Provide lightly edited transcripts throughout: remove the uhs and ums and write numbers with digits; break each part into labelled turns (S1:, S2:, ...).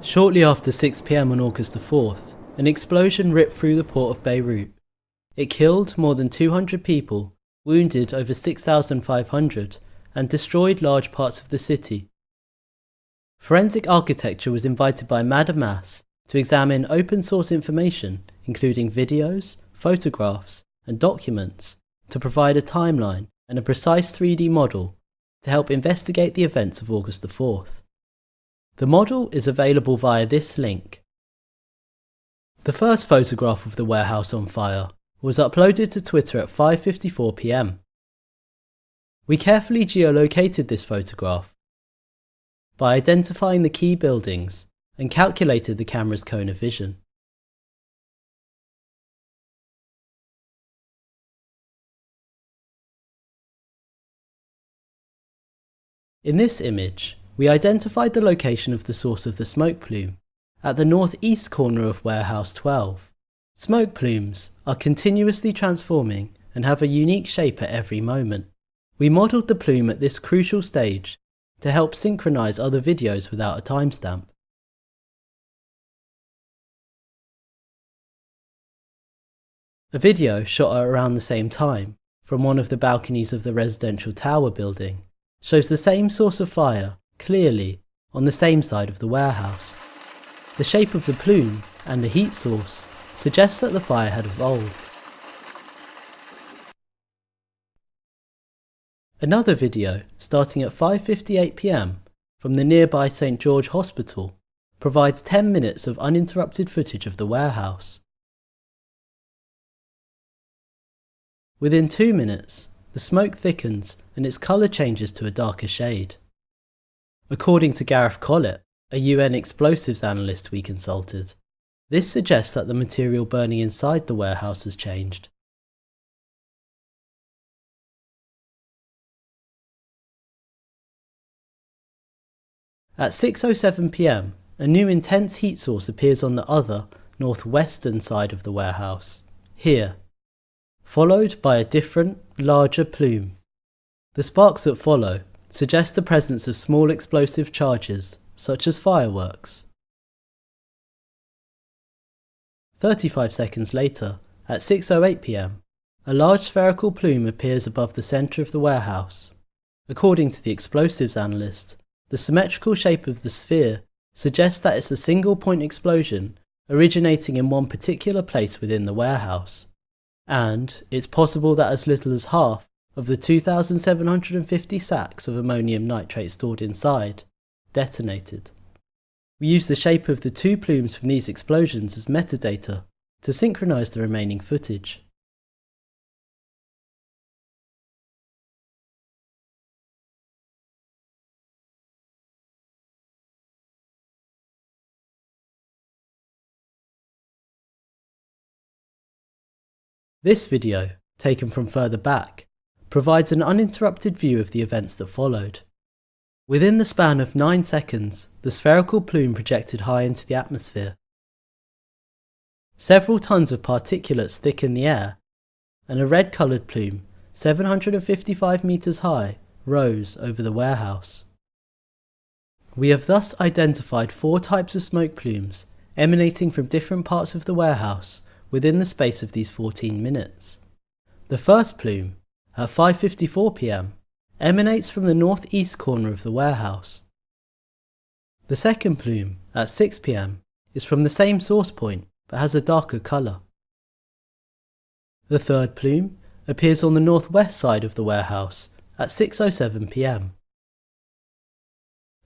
S1: Shortly after 6 p.m. on August the 4th, an explosion ripped through the port of Beirute. It killed more than 200 people, wounded over 6,500, and destroyed large parts of the city. Forensic architecture was invited by Madame Mass to examine open source information, including videos, photographs, and documents, to provide a timeline and a precise 3D model to help investigate the events of August the 4th. The model is available via this link. The first photograph of the warehouse on fire was uploaded to Twitter at 5:54 p.m. We carefully geolocated this photograph by identifying the key buildings and calculated the camera's cone of vision. In this image, we identified the location of the source of the smoke plume at the northeast corner of Warehouse 12. Smoke plumes are continuously transforming and have a unique shape at every moment. We modelled the plume at this crucial stage to help synchronize other videos without a timestamp. A video shot at around the same time from one of the balconies of the residential tower building shows the same source of fire clearly on the same side of the warehouse. The shape of the plume and the heat source suggests that the fire had evolved. Another video, starting at 5:58 p.m. from the nearby St. George Hospital, provides 10 minutes of uninterrupted footage of the warehouse. Within 2 minutes, the smoke thickens and its colour changes to a darker shade. According to Gareth Collett, a UN explosives analyst we consulted, this suggests that the material burning inside the warehouse has changed. At 6:07 p.m, a new intense heat source appears on the other, northwestern side of the warehouse, here, followed by a different, larger plume. The sparks that follow suggest the presence of small explosive charges, such as fireworks. 35 seconds later, at 6:08 p.m, a large spherical plume appears above the centre of the warehouse. According to the explosives analyst, the symmetrical shape of the sphere suggests that it's a single point explosion originating in one particular place within the warehouse, and it's possible that as little as half of the 2,750 sacks of ammonium nitrate stored inside detonated. We use the shape of the two plumes from these explosions as metadata to synchronize the remaining footage. This video, taken from further back, provides an uninterrupted view of the events that followed. Within the span of 9 seconds, the spherical plume projected high into the atmosphere. Several tons of particulates thicken the air, and a red-coloured plume, 755 metres high, rose over the warehouse. We have thus identified 4 types of smoke plumes emanating from different parts of the warehouse within the space of these 14 minutes. The first plume, at 5:54 p.m, emanates from the northeast corner of the warehouse. The second plume, at 6 p.m, is from the same source point but has a darker colour. The third plume appears on the northwest side of the warehouse at 6:07 p.m.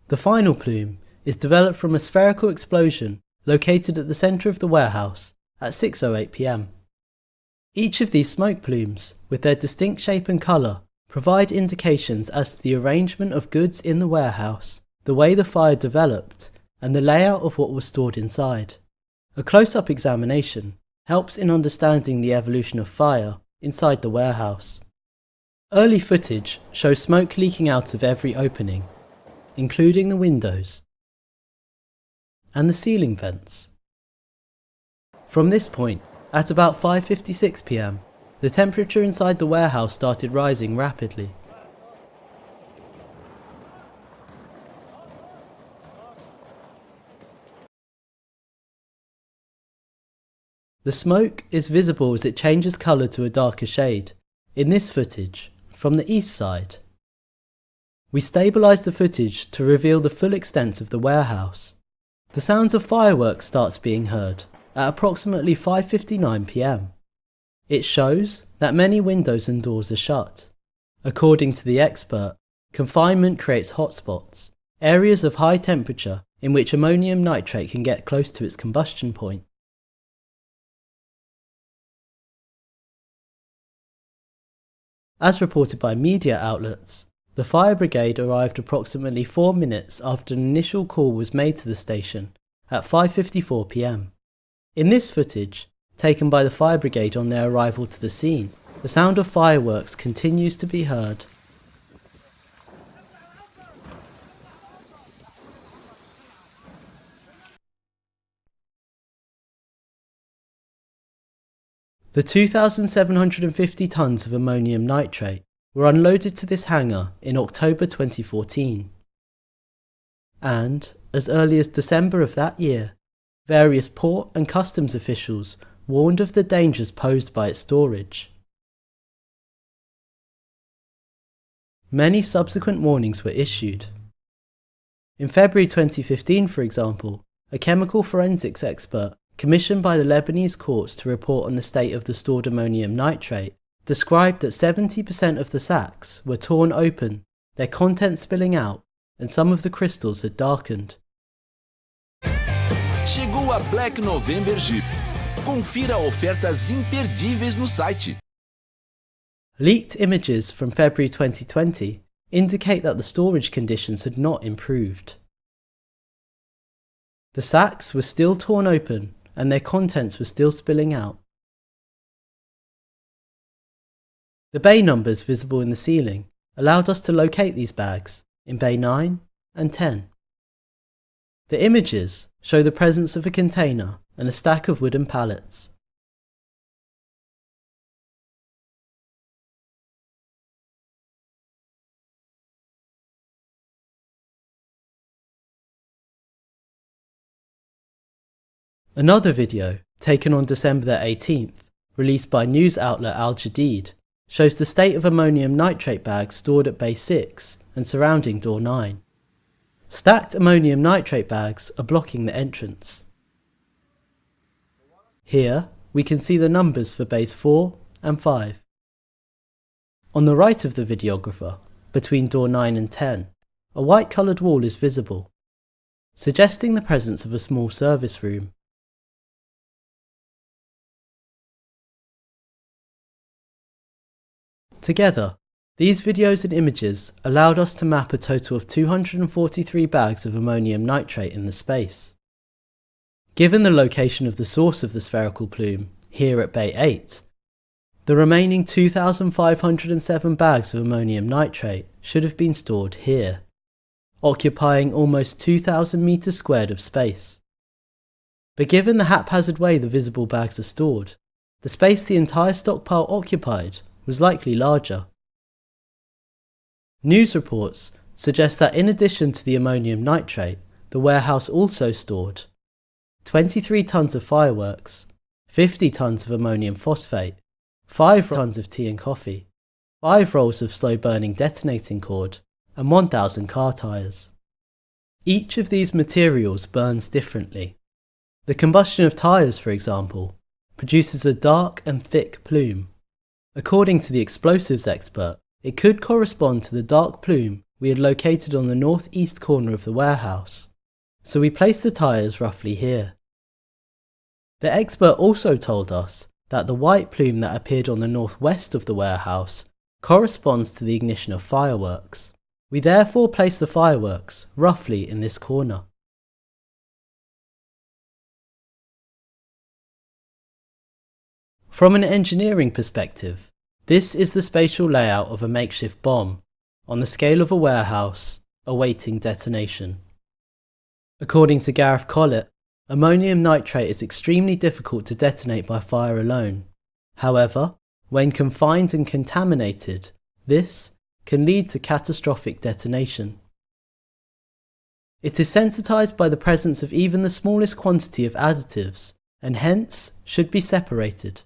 S1: The final plume is developed from a spherical explosion located at the centre of the warehouse at 6:08 p.m. Each of these smoke plumes, with their distinct shape and colour, provide indications as to the arrangement of goods in the warehouse, the way the fire developed, and the layout of what was stored inside. A close-up examination helps in understanding the evolution of fire inside the warehouse. Early footage shows smoke leaking out of every opening, including the windows and the ceiling vents. From this point, at about 5:56 p.m, the temperature inside the warehouse started rising rapidly. The smoke is visible as it changes colour to a darker shade, in this footage, from the east side. We stabilise the footage to reveal the full extent of the warehouse. The sounds of fireworks starts being heard at approximately 5:59 p.m. It shows that many windows and doors are shut. According to the expert, confinement creates hotspots, areas of high temperature in which ammonium nitrate can get close to its combustion point. As reported by media outlets, the fire brigade arrived approximately 4 minutes after an initial call was made to the station at 5:54 p.m. In this footage, taken by the fire brigade on their arrival to the scene, the sound of fireworks continues to be heard. The 2,750 tonnes of ammonium nitrate were unloaded to this hangar in October 2014. And, as early as December of that year, various port and customs officials warned of the dangers posed by its storage. Many subsequent warnings were issued. In February 2015, for example, a chemical forensics expert commissioned by the Lebanese courts to report on the state of the stored ammonium nitrate described that 70% of the sacks were torn open, their contents spilling out, and some of the crystals had darkened.
S2: Chegou a Black November Jeep. Confira ofertas imperdíveis no site.
S1: Leaked images from February 2020 indicate that the storage conditions had not improved. The sacks were still torn open and their contents were still spilling out. The bay numbers visible in the ceiling allowed us to locate these bags in bay 9 and 10. The images show the presence of a container and a stack of wooden pallets. Another video, taken on December the 18th, released by news outlet Al Jadid, shows the state of ammonium nitrate bags stored at bay 6 and surrounding door 9. Stacked ammonium nitrate bags are blocking the entrance. Here, we can see the numbers for bays 4 and 5. On the right of the videographer, between door 9 and 10, a white coloured wall is visible, suggesting the presence of a small service room. Together, these videos and images allowed us to map a total of 243 bags of ammonium nitrate in the space. Given the location of the source of the spherical plume, here at bay 8, the remaining 2,507 bags of ammonium nitrate should have been stored here, occupying almost 2,000 metres squared of space. But given the haphazard way the visible bags are stored, the space the entire stockpile occupied was likely larger. News reports suggest that in addition to the ammonium nitrate, the warehouse also stored 23 tonnes of fireworks, 50 tonnes of ammonium phosphate, 5 tonnes of tea and coffee, 5 rolls of slow-burning detonating cord, and 1,000 car tyres. Each of these materials burns differently. The combustion of tyres, for example, produces a dark and thick plume. According to the explosives expert, it could correspond to the dark plume we had located on the northeast corner of the warehouse, so we placed the tyres roughly here. The expert also told us that the white plume that appeared on the northwest of the warehouse corresponds to the ignition of fireworks. We therefore placed the fireworks roughly in this corner. From an engineering perspective, this is the spatial layout of a makeshift bomb, on the scale of a warehouse, awaiting detonation. According to Gareth Collett, ammonium nitrate is extremely difficult to detonate by fire alone. However, when confined and contaminated, this can lead to catastrophic detonation. It is sensitised by the presence of even the smallest quantity of additives and hence should be separated.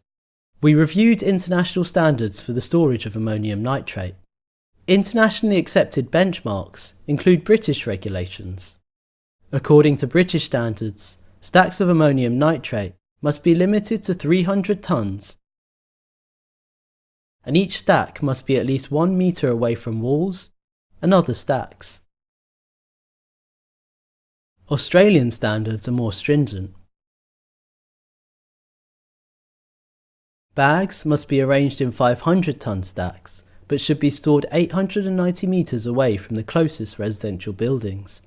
S1: We reviewed international standards for the storage of ammonium nitrate. Internationally accepted benchmarks include British regulations. According to British standards, stacks of ammonium nitrate must be limited to 300 tonnes, and each stack must be at least 1 metre away from walls and other stacks. Australian standards are more stringent. Bags must be arranged in 500-tonne stacks, but should be stored 890 metres away from the closest residential buildings.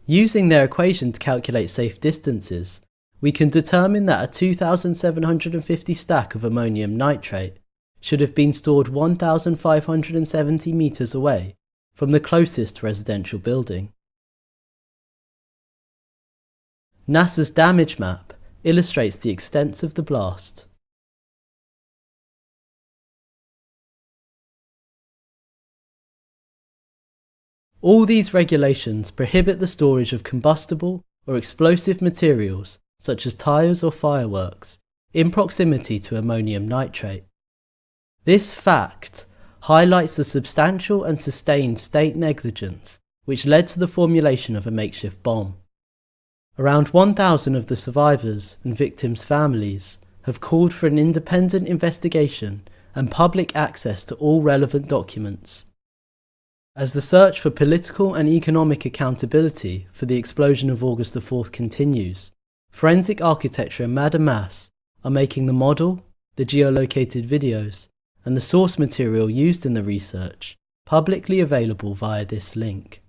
S1: Using their equation to calculate safe distances, we can determine that a 2,750 stack of ammonium nitrate should have been stored 1,570 metres away from the closest residential building. NASA's damage map illustrates the extent of the blast. All these regulations prohibit the storage of combustible or explosive materials such as tyres or fireworks in proximity to ammonium nitrate. This fact highlights the substantial and sustained state negligence which led to the formulation of a makeshift bomb. Around 1,000 of the survivors and victims' families have called for an independent investigation and public access to all relevant documents. As the search for political and economic accountability for the explosion of August the 4th continues, Forensic Architecture and Madame Mass are making the model, the geolocated videos, and the source material used in the research publicly available via this link.